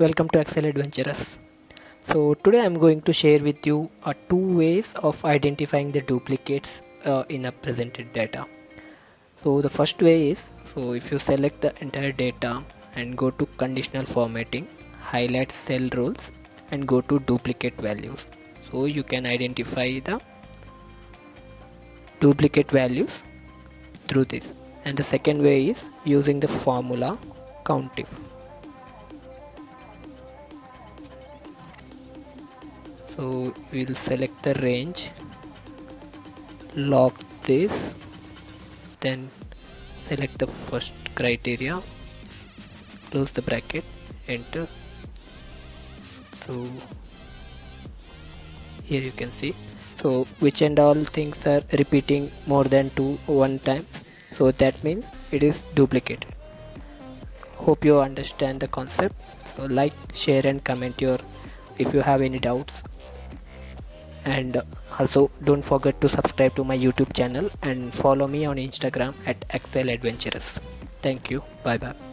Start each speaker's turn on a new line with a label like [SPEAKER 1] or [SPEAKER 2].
[SPEAKER 1] welcome to Excel Adventurous. So today I'm going to share with you two ways of identifying the duplicates in a presented data. So the first way is, so if you select the entire data and go to conditional formatting, highlight cell rows and go to duplicate values. So you can identify the duplicate values through this. And the second way is using the formula Countif. So we'll select the range, lock this, then select the first criteria, close the bracket, enter. So here you can see, so which and all things are repeating more than one time, so that means it is duplicate. Hope you understand the concept. So like, share and comment your if you have any doubts, and also don't forget to subscribe to my YouTube channel and follow me on Instagram at Excel Adventurous. Thank you. Bye bye.